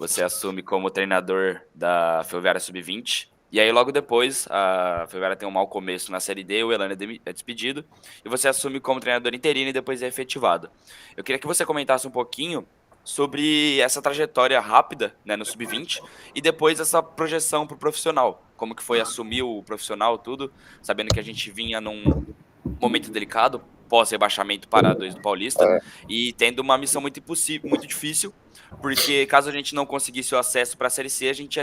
você assume como treinador da Ferroviária Sub-20. E aí, logo depois, a Ferroviária tem um mau começo na Série D, o Elano é despedido, e você assume como treinador interino e depois é efetivado. Eu queria que você comentasse um pouquinho sobre essa trajetória rápida, né, no Sub-20, e depois essa projeção para o profissional. Como que foi assumir o profissional, tudo, sabendo que a gente vinha num momento delicado, pós-rebaixamento para A2 do Paulista, e tendo uma missão muito impossível, muito difícil, porque caso a gente não conseguisse o acesso para a Série C, a gente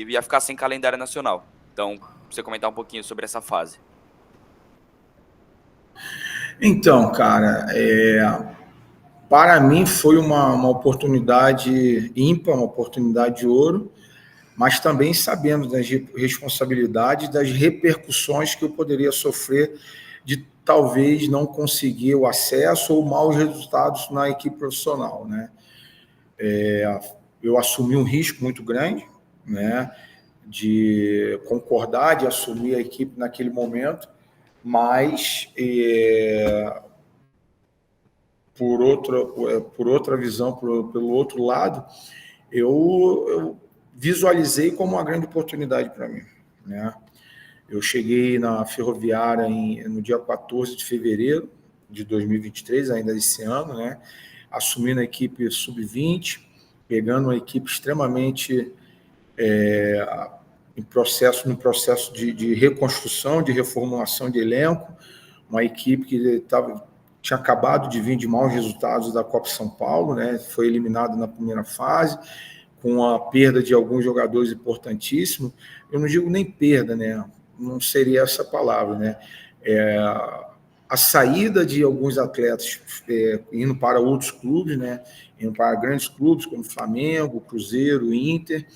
ia ficar sem calendário nacional. Então, pra você comentar um pouquinho sobre essa fase. Então, cara, para mim foi uma oportunidade ímpar, uma oportunidade de ouro, mas também sabendo das responsabilidades, das repercussões que eu poderia sofrer de talvez não conseguir o acesso ou maus resultados na equipe profissional, né? Eu assumi um risco muito grande, né, de concordar, de assumir a equipe naquele momento, mas por outra visão, pelo outro lado, eu visualizei como uma grande oportunidade para mim, né? Eu cheguei na Ferroviária no dia 14 de fevereiro de 2023, ainda esse ano, né? Assumindo a equipe sub-20, pegando uma equipe extremamente no processo de reconstrução, de reformulação de elenco, uma equipe que tinha acabado de vir de maus resultados da Copa São Paulo, né? Foi eliminado na primeira fase, com a perda de alguns jogadores importantíssimos. Eu não digo nem perda, né? Não seria essa palavra, né? A saída de alguns atletas indo para outros clubes, né? Indo para grandes clubes como Flamengo, Cruzeiro, Inter,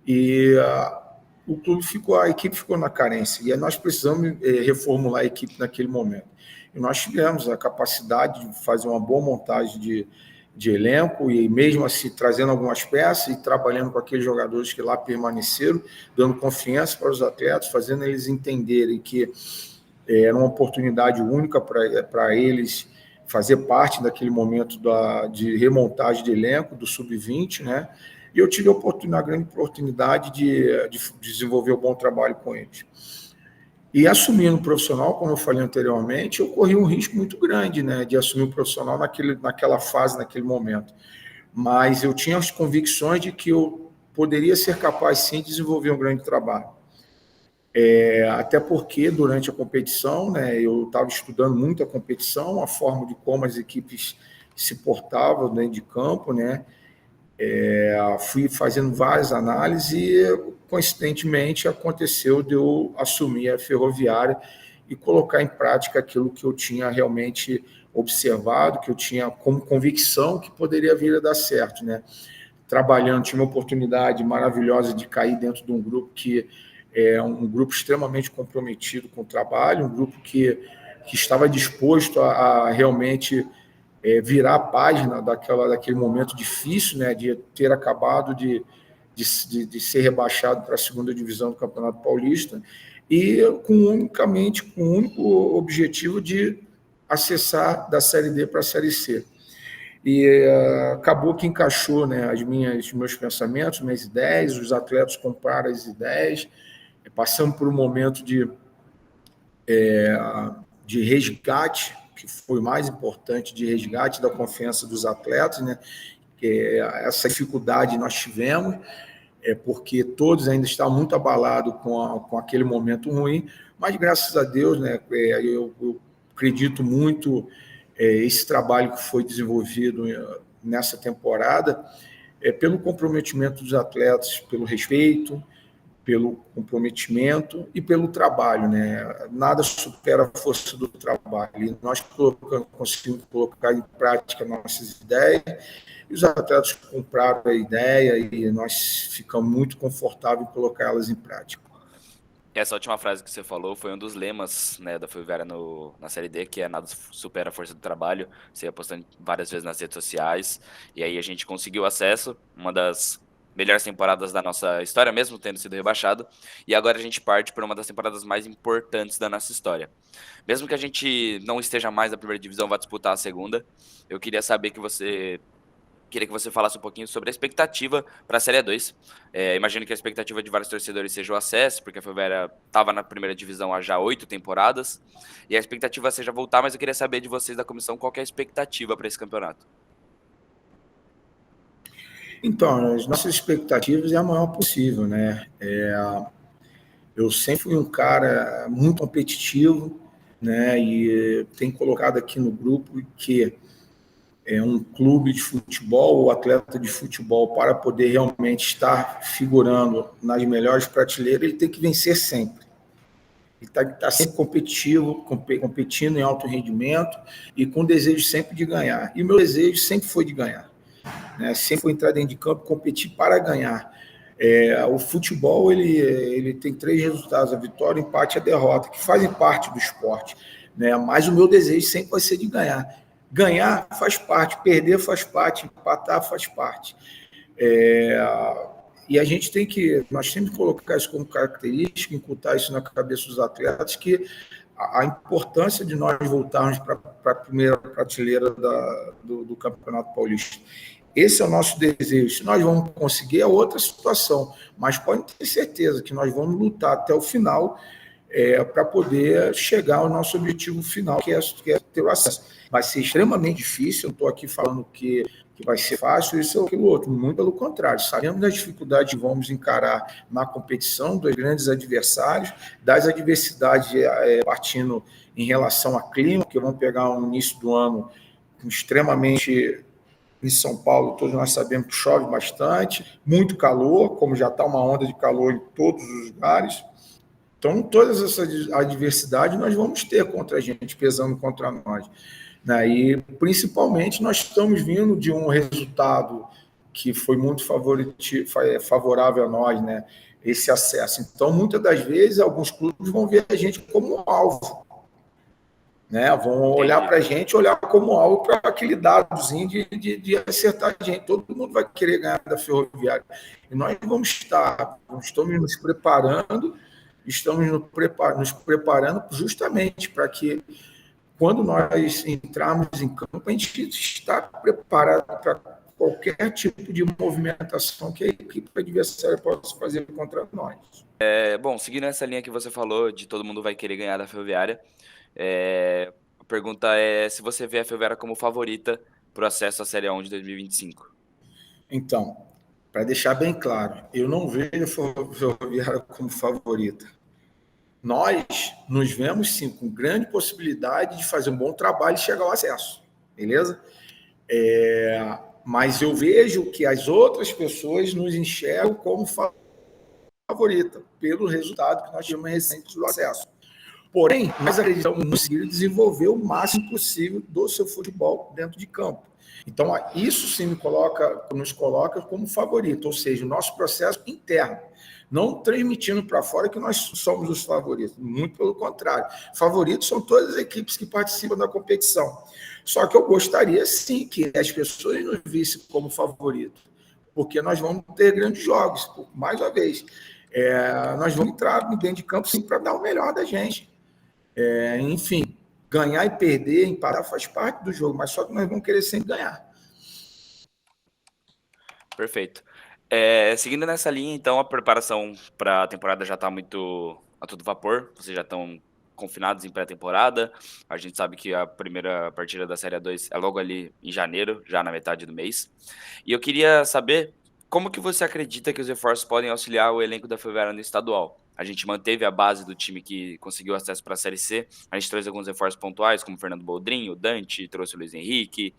e a equipe ficou na carência, e nós precisamos reformular a equipe naquele momento. E nós tivemos a capacidade de fazer uma boa montagem de elenco, e mesmo assim trazendo algumas peças e trabalhando com aqueles jogadores que lá permaneceram, dando confiança para os atletas, fazendo eles entenderem que era uma oportunidade única para eles fazer parte daquele momento de remontagem de elenco do Sub-20, né? E eu tive a grande oportunidade de desenvolver um bom trabalho com eles. E assumindo o profissional, como eu falei anteriormente, eu corri um risco muito grande, né, de assumir o profissional naquela fase, naquele momento. Mas eu tinha as convicções de que eu poderia ser capaz, sim, de desenvolver um grande trabalho. Até porque, durante a competição, né, eu estava estudando muito a competição, a forma de como as equipes se portavam dentro de campo, né? Fui fazendo várias análises e, coincidentemente, aconteceu de eu assumir a Ferroviária e colocar em prática aquilo que eu tinha realmente observado, que eu tinha como convicção que poderia vir a dar certo, né? Trabalhando, tinha uma oportunidade maravilhosa de cair dentro de um grupo que é um grupo extremamente comprometido com o trabalho, um grupo que estava disposto a realmente virar a página daquele momento difícil, né, de ter acabado de ser rebaixado para a segunda divisão do Campeonato Paulista, e unicamente com o único objetivo de acessar da Série D para a Série C. E acabou que encaixou, né, os meus pensamentos, minhas ideias, os atletas compraram as ideias, passamos por um momento de resgate, que foi o mais importante, de resgate da confiança dos atletas, né? Essa dificuldade nós tivemos, porque todos ainda estavam muito abalados com aquele momento ruim, mas graças a Deus, né, eu acredito muito esse trabalho que foi desenvolvido nessa temporada, pelo comprometimento dos atletas, pelo respeito, pelo comprometimento e pelo trabalho, né? Nada supera a força do trabalho. E nós conseguimos colocar em prática nossas ideias, e os atletas compraram a ideia e nós ficamos muito confortáveis em colocar elas em prática. Essa última frase que você falou foi um dos lemas, né, da Ferroviária na Série D, que é nada supera a força do trabalho. Você ia postando várias vezes nas redes sociais, e aí a gente conseguiu acesso, uma das melhores temporadas da nossa história, mesmo tendo sido rebaixado, e agora a gente parte para uma das temporadas mais importantes da nossa história. Mesmo que a gente não esteja mais na primeira divisão, vá disputar a segunda, eu queria saber que você queria que você falasse um pouquinho sobre a expectativa para a Série A2. Imagino que a expectativa de vários torcedores seja o acesso, porque a Ferroviária estava na primeira divisão há já 8 temporadas, e a expectativa seja voltar, mas eu queria saber de vocês da comissão qual que é a expectativa para esse campeonato. Então, as nossas expectativas é a maior possível, né? Eu sempre fui um cara muito competitivo, né? E tenho colocado aqui no grupo que um clube de futebol, o atleta de futebol, para poder realmente estar figurando nas melhores prateleiras, ele tem que vencer sempre. Ele está sempre competitivo, competindo em alto rendimento e com desejo sempre de ganhar. E o meu desejo sempre foi de ganhar, né? Sempre foi entrar dentro de campo, competir para ganhar. O futebol ele tem 3 resultados: a vitória, o empate e a derrota, que fazem parte do esporte, né? Mas o meu desejo sempre vai ser de ganhar. Ganhar faz parte, perder faz parte, empatar faz parte. E a gente nós temos que colocar isso como característica, incutir isso na cabeça dos atletas, que a importância de nós voltarmos para a primeira prateleira do Campeonato Paulista. Esse é o nosso desejo. Se nós vamos conseguir, é outra situação, mas pode ter certeza que nós vamos lutar até o final para poder chegar ao nosso objetivo final, que é ter o acesso. Vai ser extremamente difícil, eu não estou aqui falando que vai ser fácil, isso ou aquilo outro, muito pelo contrário. Sabemos das dificuldades que vamos encarar na competição, dos grandes adversários, das adversidades partindo em relação a clima, que vão pegar um início do ano extremamente... Em São Paulo, todos nós sabemos que chove bastante, muito calor, como já está uma onda de calor em todos os lugares. Então, todas essas adversidades nós vamos ter contra a gente, pesando contra nós, né? E, principalmente, nós estamos vindo de um resultado que foi muito favorável a nós, né? Esse acesso. Então, muitas das vezes, alguns clubes vão ver a gente como alvo, né? Vão olhar para a gente, olhar como algo para aquele dadozinho de acertar a gente. Todo mundo vai querer ganhar da Ferroviária. E nós estamos nos preparando, nos preparando justamente para que, quando nós entrarmos em campo, a gente está preparado para qualquer tipo de movimentação que a equipe adversária possa fazer contra nós. Bom, seguindo essa linha que você falou, de todo mundo vai querer ganhar da Ferroviária, a pergunta é se você vê a Ferroviária como favorita para o acesso à Série A1 de 2025. Então, para deixar bem claro, eu não vejo a Ferroviária como favorita. Nós nos vemos, sim, com grande possibilidade de fazer um bom trabalho e chegar ao acesso, beleza? Mas eu vejo que as outras pessoas nos enxergam como favorita, pelo resultado que nós tivemos recente do acesso. Porém, nós acreditamos no conseguir desenvolver o máximo possível do seu futebol dentro de campo. Então, isso sim nos coloca como favorito, ou seja, o nosso processo interno. Não transmitindo para fora que nós somos os favoritos, muito pelo contrário. Favoritos são todas as equipes que participam da competição. Só que eu gostaria, sim, que as pessoas nos vissem como favoritos, porque nós vamos ter grandes jogos, mais uma vez. Nós vamos entrar dentro de campo, sim, para dar o melhor da gente. Enfim, ganhar e perder, empatar faz parte do jogo, mas só que nós vamos querer sempre ganhar. Perfeito. Seguindo nessa linha, então, a preparação para a temporada já está muito a todo vapor. Vocês já estão confinados em pré-temporada. A gente sabe que a primeira partida da Série A2 é logo ali em janeiro, já na metade do mês. E eu queria saber como que você acredita que os reforços podem auxiliar o elenco da Ferroviária no estadual. A gente manteve a base do time que conseguiu acesso para a Série C. A gente trouxe alguns reforços pontuais, como o Fernando Boldrin, o Dante, trouxe o Luiz Henrique,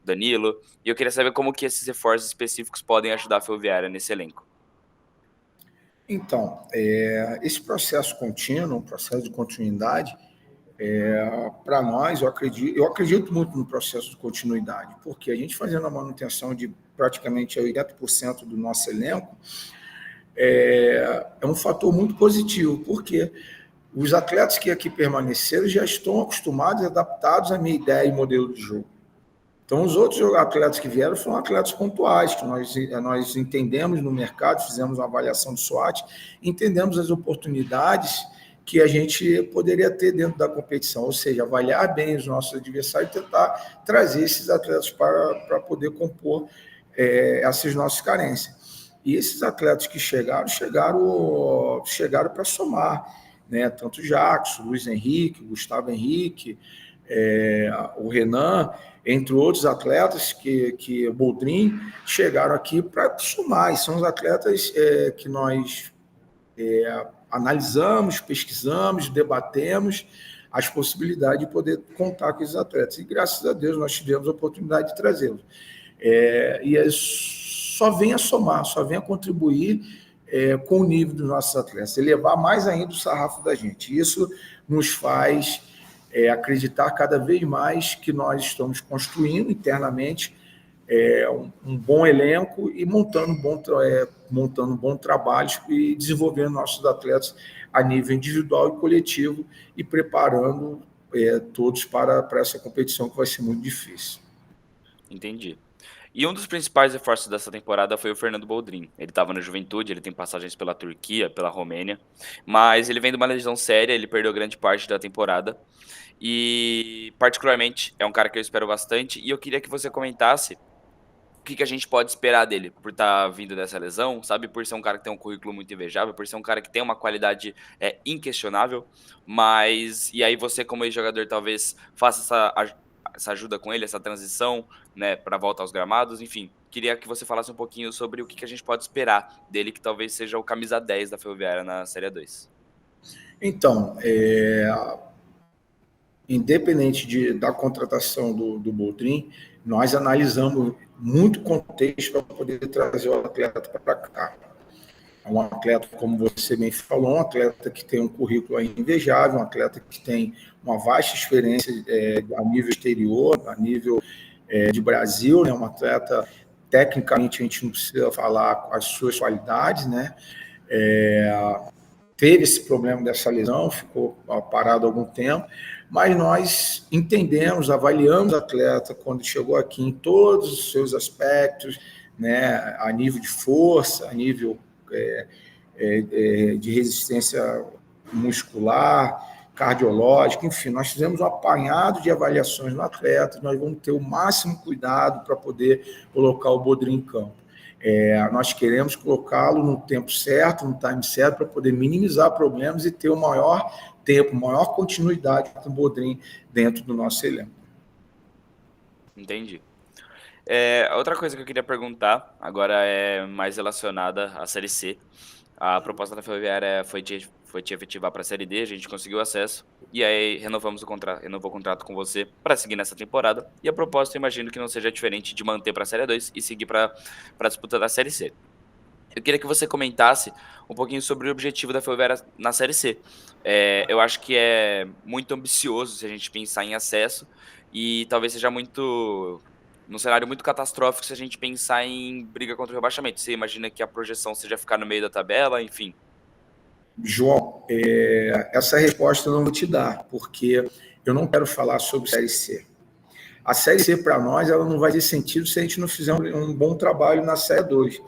Danilo, e eu queria saber como que esses reforços específicos podem ajudar a Ferroviária nesse elenco. Então, esse processo contínuo, processo de continuidade, para nós, eu acredito muito no processo de continuidade, porque a gente fazendo a manutenção de praticamente 80% do nosso elenco é um fator muito positivo, porque os atletas que aqui permaneceram já estão acostumados e adaptados à minha ideia e modelo de jogo. Então, os outros atletas que vieram foram atletas pontuais, que nós entendemos no mercado, fizemos uma avaliação do SWOT, entendemos as oportunidades que a gente poderia ter dentro da competição, ou seja, avaliar bem os nossos adversários e tentar trazer esses atletas para poder compor essas nossas carências. E esses atletas que chegaram para somar, né? Tanto o Jackson, Luiz Henrique, Gustavo Henrique, o Renan, entre outros atletas que o Boldrin chegaram aqui para somar. E são os atletas que nós analisamos, pesquisamos, debatemos as possibilidades de poder contar com esses atletas. E graças a Deus nós tivemos a oportunidade de trazê-los. E só vem a somar, só vem a contribuir com o nível dos nossos atletas, elevar mais ainda o sarrafo da gente. Isso nos faz acreditar cada vez mais que nós estamos construindo internamente um bom elenco e montando um bom trabalho e desenvolvendo nossos atletas a nível individual e coletivo e preparando todos para essa competição que vai ser muito difícil. Entendi. E um dos principais reforços dessa temporada foi o Fernando Boldrin. Ele estava no Juventude, ele tem passagens pela Turquia, pela Romênia, mas ele vem de uma lesão séria, ele perdeu grande parte da temporada e, particularmente, é um cara que eu espero bastante e eu queria que você comentasse o que a gente pode esperar dele por estar vindo dessa lesão, sabe? Por ser um cara que tem um currículo muito invejável, por ser um cara que tem uma qualidade inquestionável, mas... E aí você, como ex-jogador, talvez faça essa ajuda com ele, essa transição, né, para volta aos gramados, enfim. Queria que você falasse um pouquinho sobre o que a gente pode esperar dele, que talvez seja o camisa 10 da Ferroviária na Série 2. Então, independente da contratação do Boldrin, nós analisamos muito contexto para poder trazer o atleta para cá. É um atleta, como você bem falou, um atleta que tem um currículo invejável, um atleta que tem uma vasta experiência a nível exterior, a nível de Brasil, né? Um atleta, tecnicamente, a gente não precisa falar as suas qualidades, né? Teve esse problema dessa lesão, ficou parado há algum tempo, mas nós entendemos, avaliamos o atleta quando chegou aqui em todos os seus aspectos, né? A nível de força, a nível de resistência muscular, cardiológica, enfim, nós fizemos um apanhado de avaliações no atleta, nós vamos ter o máximo cuidado para poder colocar o Boldrin em campo. Nós queremos colocá-lo no tempo certo, no time certo, para poder minimizar problemas e ter o maior tempo, maior continuidade com o Boldrin dentro do nosso elenco. Entendi. Outra coisa que eu queria perguntar, agora é mais relacionada à Série C. A proposta da Ferroviária foi te efetivar para a Série D, a gente conseguiu acesso, e aí renovou o contrato com você para seguir nessa temporada, e a proposta eu imagino que não seja diferente de manter para a Série 2 e seguir para a disputa da Série C. Eu queria que você comentasse um pouquinho sobre o objetivo da Ferroviária na Série C. Eu acho que é muito ambicioso se a gente pensar em acesso, e talvez seja num cenário muito catastrófico se a gente pensar em briga contra o rebaixamento. Você imagina que a projeção seja ficar no meio da tabela, enfim? João, essa resposta eu não vou te dar, porque eu não quero falar sobre Série C. A Série C, para nós, ela não vai ter sentido se a gente não fizer um bom trabalho na Série 2.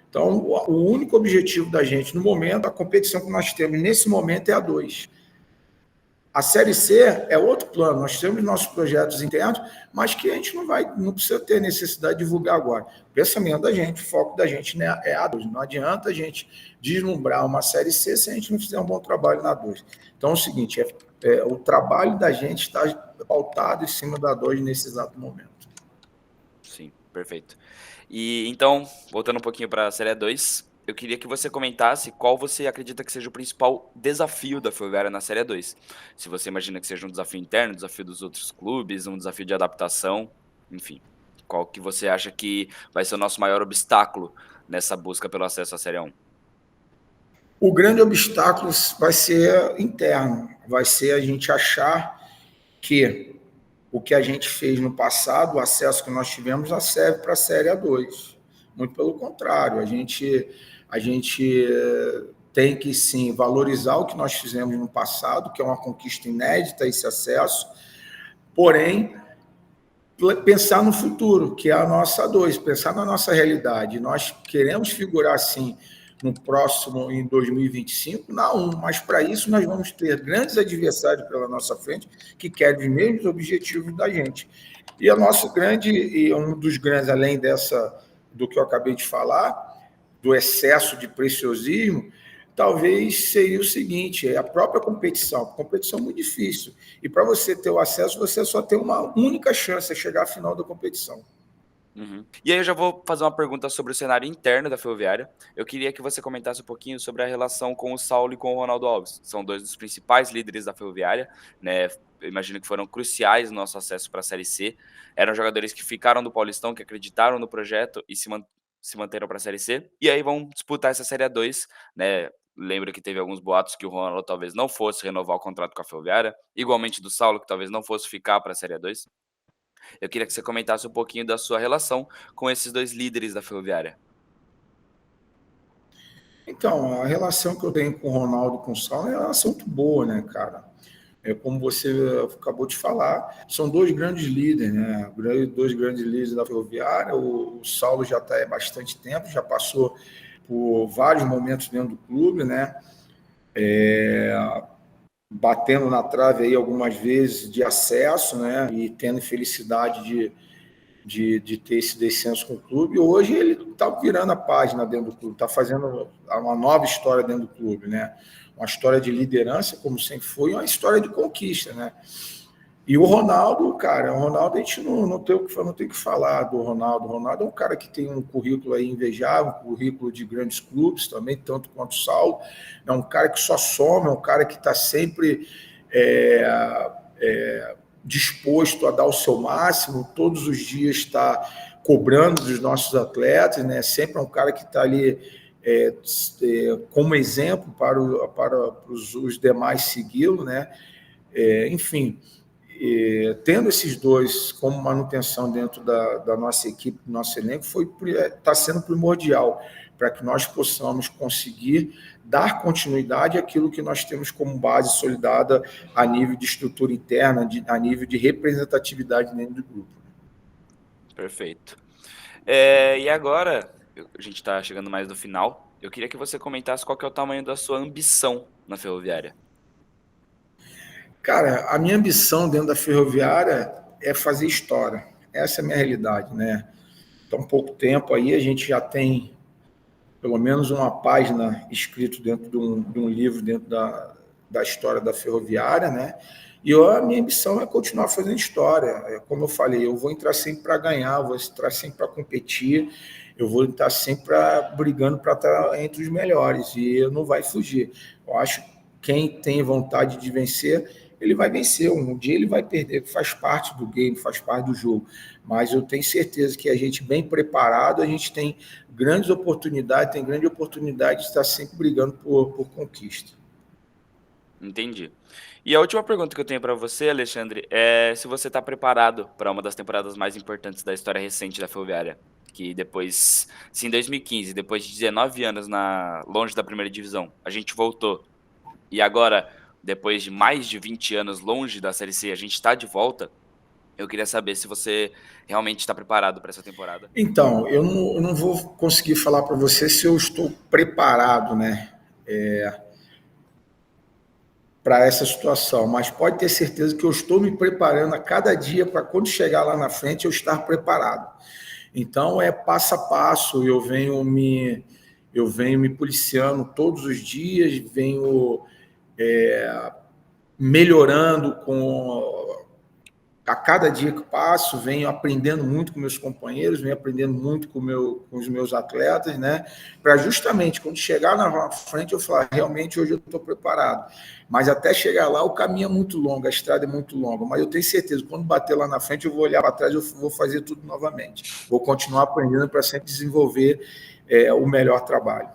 Então, o único objetivo da gente, no momento, a competição que nós temos nesse momento é a 2. A Série C é outro plano, nós temos nossos projetos internos, mas que a gente não precisa ter necessidade de divulgar agora. O pensamento da gente, o foco da gente, né, é a 2. Não adianta a gente deslumbrar uma Série C se a gente não fizer um bom trabalho na 2. Então é o seguinte, o trabalho da gente está pautado em cima da 2 nesse exato momento. Sim, perfeito. E então, voltando um pouquinho para a Série 2, eu queria que você comentasse qual você acredita que seja o principal desafio da Ferroviária na Série 2. Se você imagina que seja um desafio interno, um desafio dos outros clubes, um desafio de adaptação, enfim. Qual que você acha que vai ser o nosso maior obstáculo nessa busca pelo acesso à Série 1? O grande obstáculo vai ser interno, vai ser a gente achar que o que a gente fez no passado, o acesso que nós tivemos, já serve para a Série A2. Muito pelo contrário, a gente tem que, sim, valorizar o que nós fizemos no passado, que é uma conquista inédita, esse acesso, porém, pensar no futuro, que é a nossa A2, pensar na nossa realidade. Nós queremos figurar, sim, no próximo, em 2025, na 1, mas para isso nós vamos ter grandes adversários pela nossa frente que querem os mesmos objetivos da gente. E um dos grandes, além do que eu acabei de falar, do excesso de preciosismo, talvez seria o seguinte, é a própria competição. A competição é muito difícil. E para você ter o acesso, você só tem uma única chance, é chegar à final da competição. Uhum. E aí eu já vou fazer uma pergunta sobre o cenário interno da Ferroviária. Eu queria que você comentasse um pouquinho sobre a relação com o Saulo e com o Ronaldo Alves. São dois dos principais líderes da Ferroviária, né? Eu imagino que foram cruciais no nosso acesso para a Série C. Eram jogadores que ficaram do Paulistão, que acreditaram no projeto e se manteram para a Série C. E aí vão disputar essa Série A2, né? Lembro que teve alguns boatos que o Ronaldo talvez não fosse renovar o contrato com a Ferroviária, igualmente do Saulo, que talvez não fosse ficar para a Série A2. Eu queria que você comentasse um pouquinho da sua relação com esses dois líderes da Ferroviária. Então, a relação que eu tenho com o Ronaldo e com o Saulo é uma relação muito boa, né, cara? É como você acabou de falar, são dois grandes líderes, né? Dois grandes líderes da Ferroviária. O Saulo já está há bastante tempo, já passou por vários momentos dentro do clube, né? Batendo na trave aí algumas vezes de acesso, né? E tendo felicidade de ter esse descenso com o clube. E hoje ele está virando a página dentro do clube, está fazendo uma nova história dentro do clube, né? Uma história de liderança, como sempre foi, e uma história de conquista, né? E o Ronaldo, cara, o Ronaldo a gente não tem o que falar do Ronaldo. O Ronaldo é um cara que tem um currículo aí invejável, um currículo de grandes clubes também, tanto quanto o Saulo. É um cara que só soma, é um cara que está sempre disposto a dar o seu máximo, todos os dias está cobrando dos nossos atletas, né? Sempre é um cara que está ali como exemplo para os demais segui-lo, né? Enfim, tendo esses dois como manutenção dentro da nossa equipe, do nosso elenco, está sendo primordial para que nós possamos conseguir dar continuidade àquilo que nós temos como base solidada a nível de estrutura interna, a nível de representatividade dentro do grupo. Perfeito. E agora, a gente está chegando mais no final, eu queria que você comentasse qual que é o tamanho da sua ambição na Ferroviária. Cara, a minha ambição dentro da Ferroviária é fazer história. Essa é a minha realidade, né? Então, pouco tempo aí, a gente já tem pelo menos uma página escrita dentro de um livro dentro da história da Ferroviária, né? E a minha ambição é continuar fazendo história. Como eu falei, eu vou entrar sempre para ganhar, vou entrar sempre para competir, eu vou estar sempre brigando para estar entre os melhores, e não vai fugir. Eu acho que quem tem vontade de vencer, ele vai vencer. Um dia ele vai perder, que faz parte do game, faz parte do jogo. Mas eu tenho certeza que a gente bem preparado, a gente tem grande oportunidade de estar sempre brigando por conquista. Entendi. E a última pergunta que eu tenho para você, Alexandre, é se você está preparado para uma das temporadas mais importantes da história recente da Ferroviária. Que depois, se em 2015, depois de 19 anos longe da primeira divisão, a gente voltou. E agora, depois de mais de 20 anos longe da Série C, a gente está de volta. Eu queria saber se você realmente está preparado para essa temporada. Então, eu não vou conseguir falar para você se eu estou preparado, né, para essa situação, mas pode ter certeza que eu estou me preparando a cada dia para quando chegar lá na frente eu estar preparado. Então, é passo a passo, eu venho me policiando todos os dias, venho melhorando a cada dia que passo, venho aprendendo muito com meus companheiros, venho aprendendo muito com os meus atletas, né? Para justamente quando chegar na frente eu falar, realmente hoje eu estou preparado. Mas até chegar lá o caminho é muito longo, a estrada é muito longa. Mas eu tenho certeza, quando bater lá na frente eu vou olhar para trás e eu vou fazer tudo novamente. Vou continuar aprendendo para sempre desenvolver o melhor trabalho.